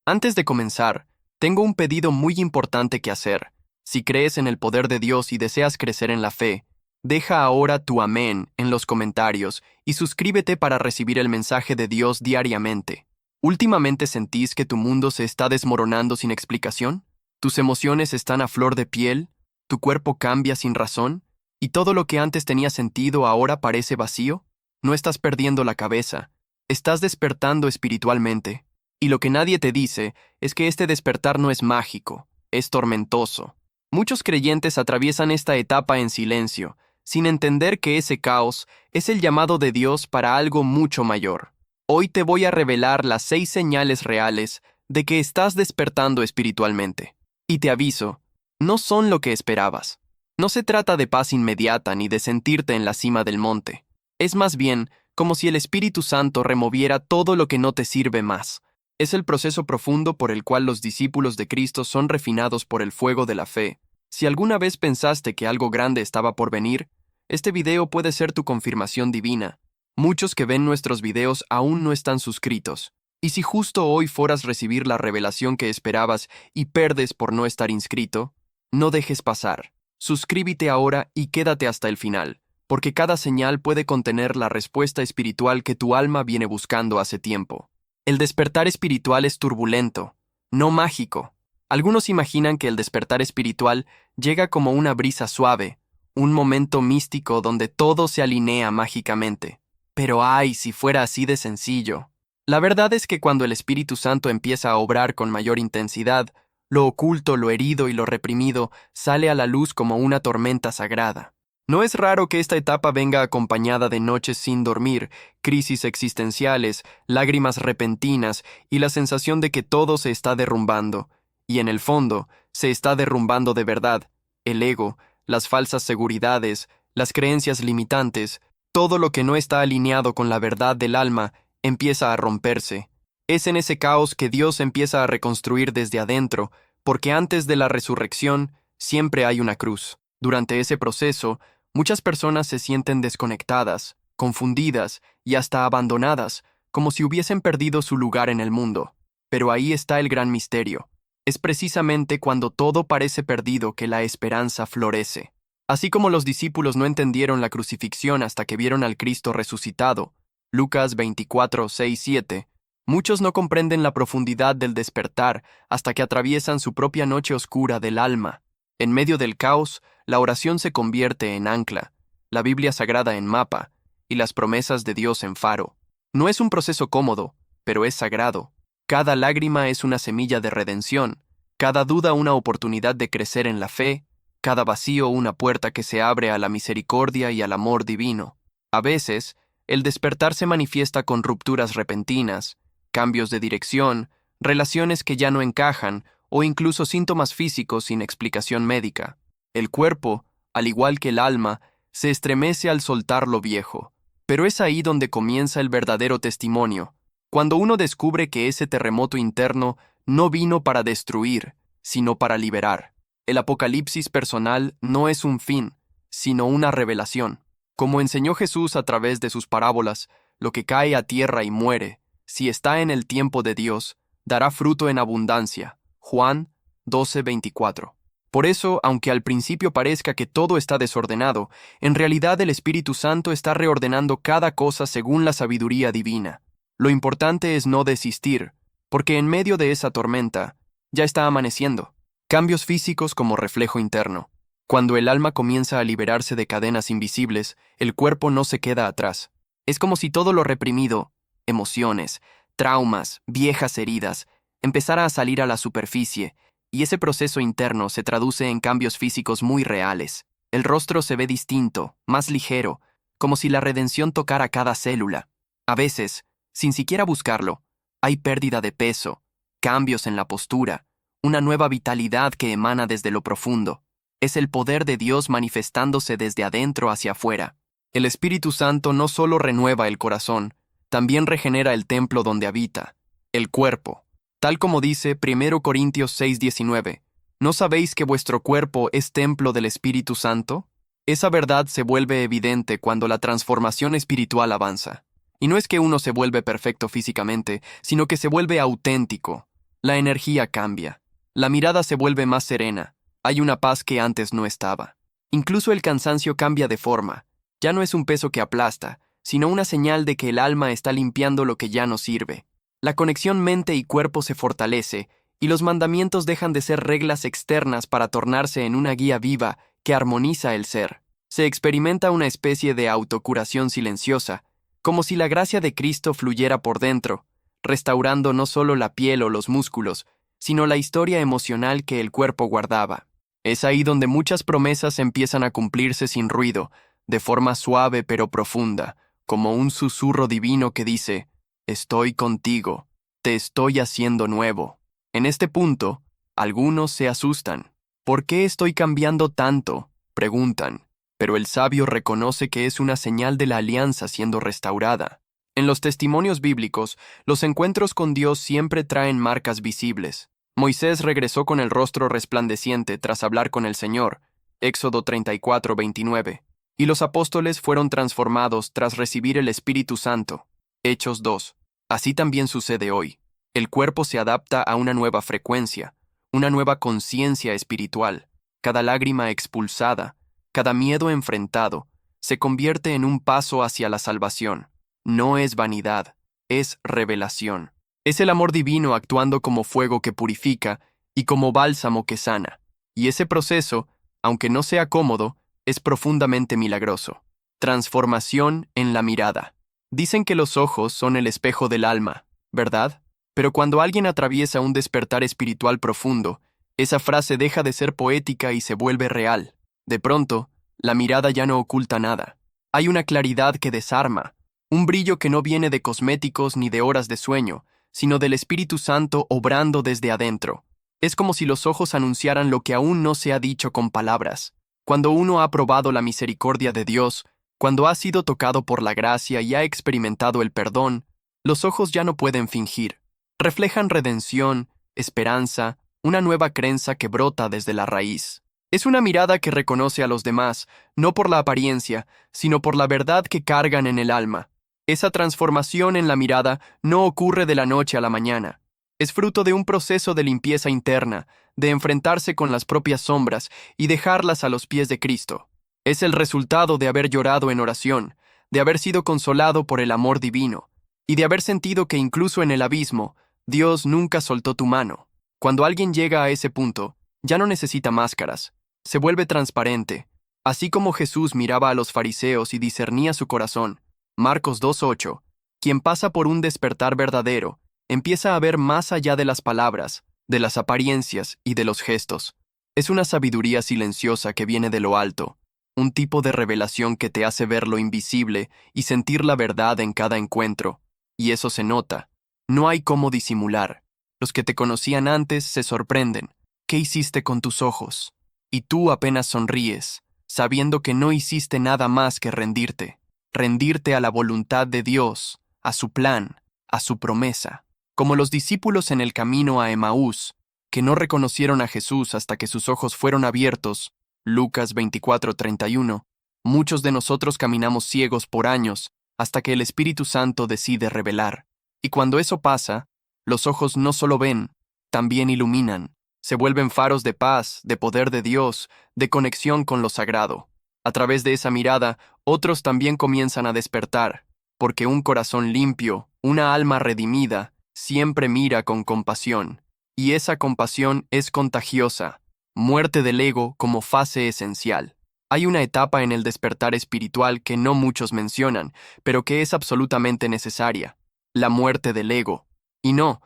Antes de comenzar, tengo un pedido muy importante que hacer. Si crees en el poder de Dios y deseas crecer en la fe, deja ahora tu amén en los comentarios y suscríbete para recibir el mensaje de Dios diariamente. ¿Últimamente sentís que tu mundo se está desmoronando sin explicación? ¿Tus emociones están a flor de piel? ¿Tu cuerpo cambia sin razón? ¿Y todo lo que antes tenía sentido ahora parece vacío? No estás perdiendo la cabeza, estás despertando espiritualmente. Y lo que nadie te dice es que este despertar no es mágico, es tormentoso. Muchos creyentes atraviesan esta etapa en silencio, sin entender que ese caos es el llamado de Dios para algo mucho mayor. Hoy te voy a revelar las 6 señales reales de que estás despertando espiritualmente. Y te aviso, no son lo que esperabas. No se trata de paz inmediata ni de sentirte en la cima del monte. Es más bien como si el Espíritu Santo removiera todo lo que no te sirve más. Es el proceso profundo por el cual los discípulos de Cristo son refinados por el fuego de la fe. Si alguna vez pensaste que algo grande estaba por venir, este video puede ser tu confirmación divina. Muchos que ven nuestros videos aún no están suscritos. Y si justo hoy fueras recibir la revelación que esperabas y perdes por no estar inscrito, no dejes pasar. Suscríbete ahora y quédate hasta el final, porque cada señal puede contener la respuesta espiritual que tu alma viene buscando hace tiempo. El despertar espiritual es turbulento, no mágico. Algunos imaginan que el despertar espiritual llega como una brisa suave, un momento místico donde todo se alinea mágicamente. Pero ¡ay, si fuera así de sencillo! La verdad es que cuando el Espíritu Santo empieza a obrar con mayor intensidad, lo oculto, lo herido y lo reprimido sale a la luz como una tormenta sagrada. No es raro que esta etapa venga acompañada de noches sin dormir, crisis existenciales, lágrimas repentinas y la sensación de que todo se está derrumbando. Y en el fondo, se está derrumbando de verdad. El ego, las falsas seguridades, las creencias limitantes, todo lo que no está alineado con la verdad del alma, empieza a romperse. Es en ese caos que Dios empieza a reconstruir desde adentro, porque antes de la resurrección siempre hay una cruz. Durante ese proceso, muchas personas se sienten desconectadas, confundidas y hasta abandonadas, como si hubiesen perdido su lugar en el mundo. Pero ahí está el gran misterio. Es precisamente cuando todo parece perdido que la esperanza florece. Así como los discípulos no entendieron la crucifixión hasta que vieron al Cristo resucitado, Lucas 24, 6, 7, muchos no comprenden la profundidad del despertar hasta que atraviesan su propia noche oscura del alma. En medio del caos, la oración se convierte en ancla, la Biblia sagrada en mapa y las promesas de Dios en faro. No es un proceso cómodo, pero es sagrado. Cada lágrima es una semilla de redención, cada duda una oportunidad de crecer en la fe, cada vacío una puerta que se abre a la misericordia y al amor divino. A veces, el despertar se manifiesta con rupturas repentinas, cambios de dirección, relaciones que ya no encajan o incluso síntomas físicos sin explicación médica. El cuerpo, al igual que el alma, se estremece al soltar lo viejo. Pero es ahí donde comienza el verdadero testimonio, cuando uno descubre que ese terremoto interno no vino para destruir, sino para liberar. El apocalipsis personal no es un fin, sino una revelación. Como enseñó Jesús a través de sus parábolas, lo que cae a tierra y muere, si está en el tiempo de Dios, dará fruto en abundancia. Juan 12:24. Por eso, aunque al principio parezca que todo está desordenado, en realidad el Espíritu Santo está reordenando cada cosa según la sabiduría divina. Lo importante es no desistir, porque en medio de esa tormenta, ya está amaneciendo. Cambios físicos como reflejo interno. Cuando el alma comienza a liberarse de cadenas invisibles, el cuerpo no se queda atrás. Es como si todo lo reprimido, emociones, traumas, viejas heridas, empezara a salir a la superficie, y ese proceso interno se traduce en cambios físicos muy reales. El rostro se ve distinto, más ligero, como si la redención tocara cada célula. A veces, sin siquiera buscarlo, hay pérdida de peso, cambios en la postura, una nueva vitalidad que emana desde lo profundo. Es el poder de Dios manifestándose desde adentro hacia afuera. El Espíritu Santo no solo renueva el corazón, también regenera el templo donde habita, el cuerpo. Tal como dice 1 Corintios 6:19, ¿no sabéis que vuestro cuerpo es templo del Espíritu Santo? Esa verdad se vuelve evidente cuando la transformación espiritual avanza. Y no es que uno se vuelve perfecto físicamente, sino que se vuelve auténtico. La energía cambia. La mirada se vuelve más serena. Hay una paz que antes no estaba. Incluso el cansancio cambia de forma. Ya no es un peso que aplasta, sino una señal de que el alma está limpiando lo que ya no sirve. La conexión mente y cuerpo se fortalece, y los mandamientos dejan de ser reglas externas para tornarse en una guía viva que armoniza el ser. Se experimenta una especie de autocuración silenciosa, como si la gracia de Cristo fluyera por dentro, restaurando no solo la piel o los músculos, sino la historia emocional que el cuerpo guardaba. Es ahí donde muchas promesas empiezan a cumplirse sin ruido, de forma suave pero profunda, como un susurro divino que dice: «Estoy contigo, te estoy haciendo nuevo». En este punto, algunos se asustan. «¿Por qué estoy cambiando tanto?», preguntan, pero el sabio reconoce que es una señal de la alianza siendo restaurada. En los testimonios bíblicos, los encuentros con Dios siempre traen marcas visibles. Moisés regresó con el rostro resplandeciente tras hablar con el Señor, Éxodo 34:29, y los apóstoles fueron transformados tras recibir el Espíritu Santo, Hechos 2. Así también sucede hoy. El cuerpo se adapta a una nueva frecuencia, una nueva conciencia espiritual. Cada lágrima expulsada, cada miedo enfrentado, se convierte en un paso hacia la salvación. No es vanidad, es revelación. Es el amor divino actuando como fuego que purifica y como bálsamo que sana. Y ese proceso, aunque no sea cómodo, es profundamente milagroso. Transformación en la mirada. Dicen que los ojos son el espejo del alma, ¿verdad? Pero cuando alguien atraviesa un despertar espiritual profundo, esa frase deja de ser poética y se vuelve real. De pronto, la mirada ya no oculta nada. Hay una claridad que desarma, un brillo que no viene de cosméticos ni de horas de sueño, sino del Espíritu Santo obrando desde adentro. Es como si los ojos anunciaran lo que aún no se ha dicho con palabras. Cuando uno ha probado la misericordia de Dios, cuando ha sido tocado por la gracia y ha experimentado el perdón, los ojos ya no pueden fingir. Reflejan redención, esperanza, una nueva creencia que brota desde la raíz. Es una mirada que reconoce a los demás, no por la apariencia, sino por la verdad que cargan en el alma. Esa transformación en la mirada no ocurre de la noche a la mañana. Es fruto de un proceso de limpieza interna, de enfrentarse con las propias sombras y dejarlas a los pies de Cristo. Es el resultado de haber llorado en oración, de haber sido consolado por el amor divino, y de haber sentido que incluso en el abismo, Dios nunca soltó tu mano. Cuando alguien llega a ese punto, ya no necesita máscaras. Se vuelve transparente, así como Jesús miraba a los fariseos y discernía su corazón. Marcos 2:8. Quien pasa por un despertar verdadero, empieza a ver más allá de las palabras, de las apariencias y de los gestos. Es una sabiduría silenciosa que viene de lo alto, un tipo de revelación que te hace ver lo invisible y sentir la verdad en cada encuentro. Y eso se nota. No hay cómo disimular. Los que te conocían antes se sorprenden. ¿Qué hiciste con tus ojos? Y tú apenas sonríes, sabiendo que no hiciste nada más que rendirte a la voluntad de Dios, a su plan, a su promesa. Como los discípulos en el camino a Emaús, que no reconocieron a Jesús hasta que sus ojos fueron abiertos, Lucas 24:31, muchos de nosotros caminamos ciegos por años hasta que el Espíritu Santo decide revelar. Y cuando eso pasa, los ojos no solo ven, también iluminan. Se vuelven faros de paz, de poder de Dios, de conexión con lo sagrado. A través de esa mirada, otros también comienzan a despertar, porque un corazón limpio, una alma redimida, siempre mira con compasión. Y esa compasión es contagiosa. Muerte del ego como fase esencial. Hay una etapa en el despertar espiritual que no muchos mencionan, pero que es absolutamente necesaria. La muerte del ego. Y no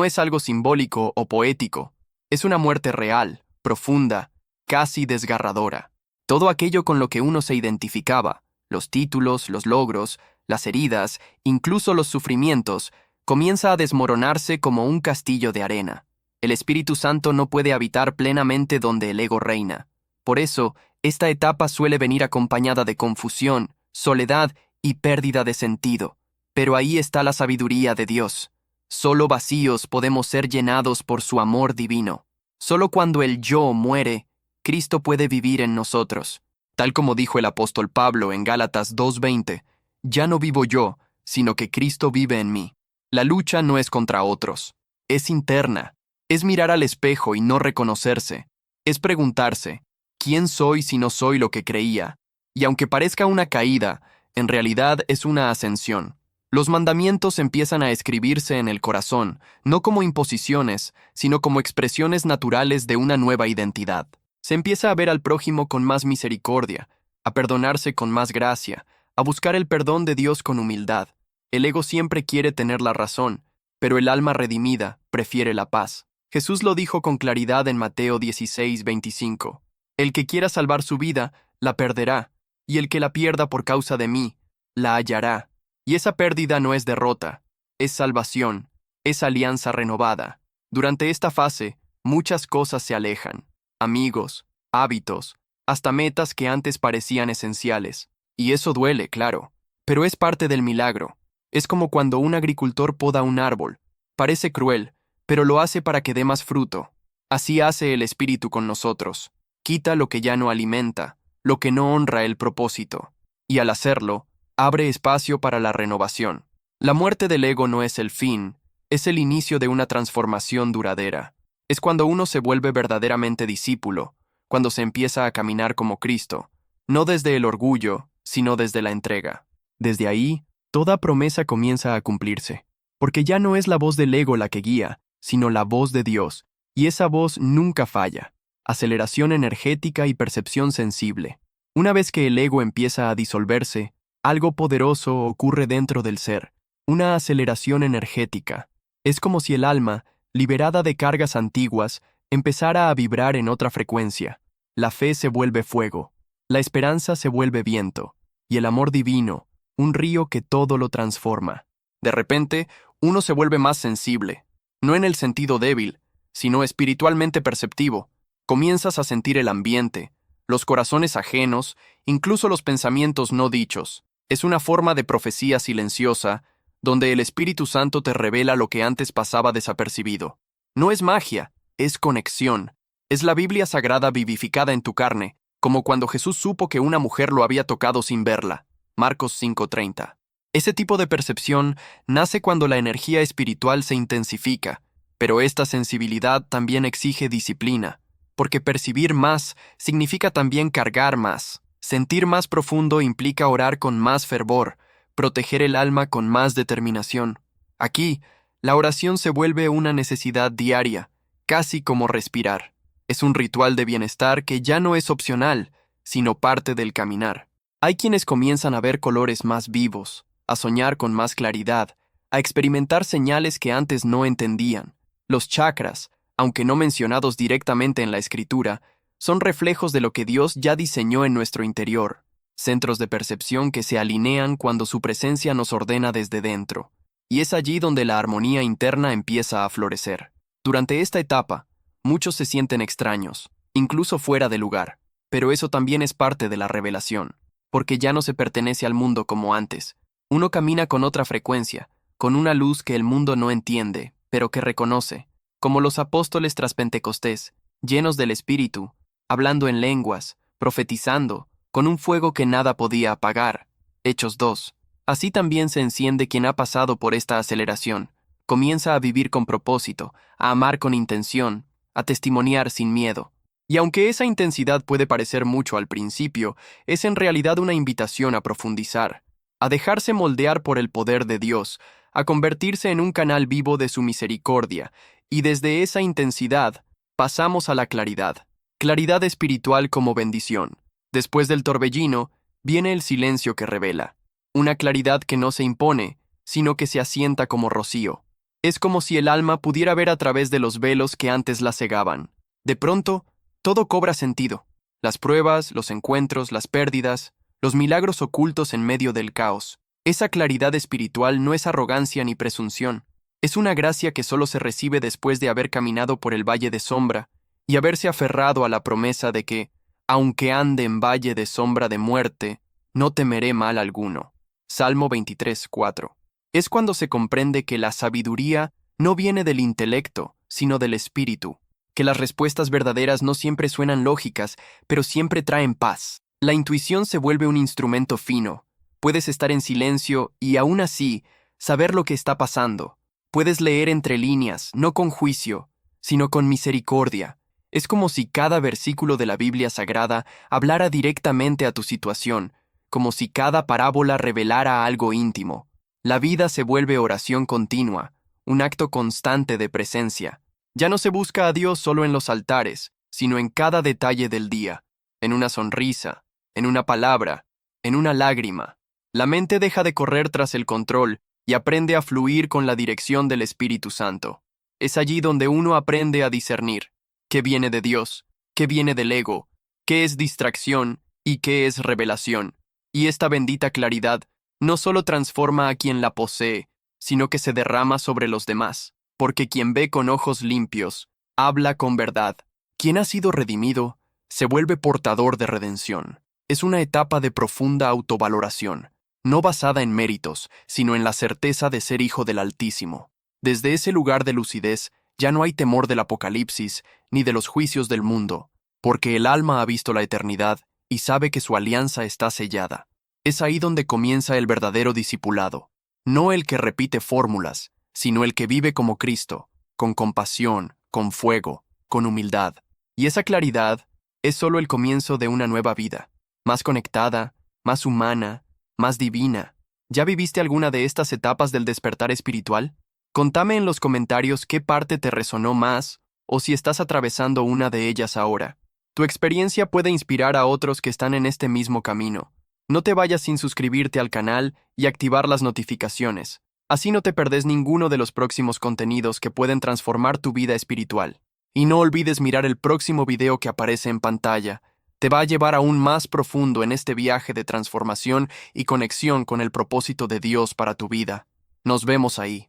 es algo simbólico o poético. Es una muerte real, profunda, casi desgarradora. Todo aquello con lo que uno se identificaba, los títulos, los logros, las heridas, incluso los sufrimientos, comienza a desmoronarse como un castillo de arena. El Espíritu Santo no puede habitar plenamente donde el ego reina. Por eso, esta etapa suele venir acompañada de confusión, soledad y pérdida de sentido. Pero ahí está la sabiduría de Dios. Solo vacíos podemos ser llenados por su amor divino. Solo cuando el yo muere, Cristo puede vivir en nosotros. Tal como dijo el apóstol Pablo en Gálatas 2:20, ya no vivo yo, sino que Cristo vive en mí. La lucha no es contra otros, es interna. Es mirar al espejo y no reconocerse. Es preguntarse, ¿quién soy si no soy lo que creía? Y aunque parezca una caída, en realidad es una ascensión. Los mandamientos empiezan a escribirse en el corazón, no como imposiciones, sino como expresiones naturales de una nueva identidad. Se empieza a ver al prójimo con más misericordia, a perdonarse con más gracia, a buscar el perdón de Dios con humildad. El ego siempre quiere tener la razón, pero el alma redimida prefiere la paz. Jesús lo dijo con claridad en Mateo 16:25. El que quiera salvar su vida, la perderá, y el que la pierda por causa de mí, la hallará. Y esa pérdida no es derrota, es salvación, es alianza renovada. Durante esta fase, muchas cosas se alejan. Amigos, hábitos, hasta metas que antes parecían esenciales. Y eso duele, claro, pero es parte del milagro. Es como cuando un agricultor poda un árbol. Parece cruel, pero lo hace para que dé más fruto. Así hace el Espíritu con nosotros. Quita lo que ya no alimenta, lo que no honra el propósito. Y al hacerlo, abre espacio para la renovación. La muerte del ego no es el fin, es el inicio de una transformación duradera. Es cuando uno se vuelve verdaderamente discípulo, cuando se empieza a caminar como Cristo, no desde el orgullo, sino desde la entrega. Desde ahí, toda promesa comienza a cumplirse, porque ya no es la voz del ego la que guía, sino la voz de Dios, y esa voz nunca falla. Aceleración energética y percepción sensible. Una vez que el ego empieza a disolverse, algo poderoso ocurre dentro del ser, una aceleración energética. Es como si el alma, liberada de cargas antiguas, empezara a vibrar en otra frecuencia. La fe se vuelve fuego, la esperanza se vuelve viento, y el amor divino, un río que todo lo transforma. De repente, uno se vuelve más sensible, no en el sentido débil, sino espiritualmente perceptivo. Comienzas a sentir el ambiente, los corazones ajenos, incluso los pensamientos no dichos. Es una forma de profecía silenciosa, donde el Espíritu Santo te revela lo que antes pasaba desapercibido. No es magia, es conexión. Es la Biblia sagrada vivificada en tu carne, como cuando Jesús supo que una mujer lo había tocado sin verla. Marcos 5:30. Ese tipo de percepción nace cuando la energía espiritual se intensifica, pero esta sensibilidad también exige disciplina, porque percibir más significa también cargar más. Sentir más profundo implica orar con más fervor, proteger el alma con más determinación. Aquí, la oración se vuelve una necesidad diaria, casi como respirar. Es un ritual de bienestar que ya no es opcional, sino parte del caminar. Hay quienes comienzan a ver colores más vivos, a soñar con más claridad, a experimentar señales que antes no entendían. Los chakras, aunque no mencionados directamente en la escritura, son reflejos de lo que Dios ya diseñó en nuestro interior, centros de percepción que se alinean cuando su presencia nos ordena desde dentro, y es allí donde la armonía interna empieza a florecer. Durante esta etapa, muchos se sienten extraños, incluso fuera de lugar, pero eso también es parte de la revelación, porque ya no se pertenece al mundo como antes. Uno camina con otra frecuencia, con una luz que el mundo no entiende, pero que reconoce, como los apóstoles tras Pentecostés, llenos del Espíritu, hablando en lenguas, profetizando, con un fuego que nada podía apagar. Hechos 2. Así también se enciende quien ha pasado por esta aceleración. Comienza a vivir con propósito, a amar con intención, a testimoniar sin miedo. Y aunque esa intensidad puede parecer mucho al principio, es en realidad una invitación a profundizar, a dejarse moldear por el poder de Dios, a convertirse en un canal vivo de su misericordia, y desde esa intensidad pasamos a la claridad. Claridad espiritual como bendición. Después del torbellino, viene el silencio que revela. Una claridad que no se impone, sino que se asienta como rocío. Es como si el alma pudiera ver a través de los velos que antes la cegaban. De pronto, todo cobra sentido. Las pruebas, los encuentros, las pérdidas, los milagros ocultos en medio del caos. Esa claridad espiritual no es arrogancia ni presunción. Es una gracia que solo se recibe después de haber caminado por el valle de sombra y haberse aferrado a la promesa de que, aunque ande en valle de sombra de muerte, no temeré mal alguno. Salmo 23:4. Es cuando se comprende que la sabiduría no viene del intelecto, sino del espíritu, que las respuestas verdaderas no siempre suenan lógicas, pero siempre traen paz. La intuición se vuelve un instrumento fino. Puedes estar en silencio y aún así saber lo que está pasando. Puedes leer entre líneas, no con juicio, sino con misericordia. Es como si cada versículo de la Biblia Sagrada hablara directamente a tu situación, como si cada parábola revelara algo íntimo. La vida se vuelve oración continua, un acto constante de presencia. Ya no se busca a Dios solo en los altares, sino en cada detalle del día, en una sonrisa, en una palabra, en una lágrima. La mente deja de correr tras el control y aprende a fluir con la dirección del Espíritu Santo. Es allí donde uno aprende a discernir qué viene de Dios, qué viene del ego, qué es distracción y qué es revelación. Y esta bendita claridad no solo transforma a quien la posee, sino que se derrama sobre los demás, porque quien ve con ojos limpios, habla con verdad. Quien ha sido redimido, se vuelve portador de redención. Es una etapa de profunda autovaloración, no basada en méritos, sino en la certeza de ser hijo del Altísimo. Desde ese lugar de lucidez, ya no hay temor del apocalipsis ni de los juicios del mundo, porque el alma ha visto la eternidad y sabe que su alianza está sellada. Es ahí donde comienza el verdadero discipulado, no el que repite fórmulas, sino el que vive como Cristo, con compasión, con fuego, con humildad. Y esa claridad es solo el comienzo de una nueva vida, más conectada, más humana, más divina. ¿Ya viviste alguna de estas etapas del despertar espiritual? Contame en los comentarios qué parte te resonó más o si estás atravesando una de ellas ahora. Tu experiencia puede inspirar a otros que están en este mismo camino. No te vayas sin suscribirte al canal y activar las notificaciones. Así no te perdés ninguno de los próximos contenidos que pueden transformar tu vida espiritual. Y no olvides mirar el próximo video que aparece en pantalla. Te va a llevar aún más profundo en este viaje de transformación y conexión con el propósito de Dios para tu vida. Nos vemos ahí.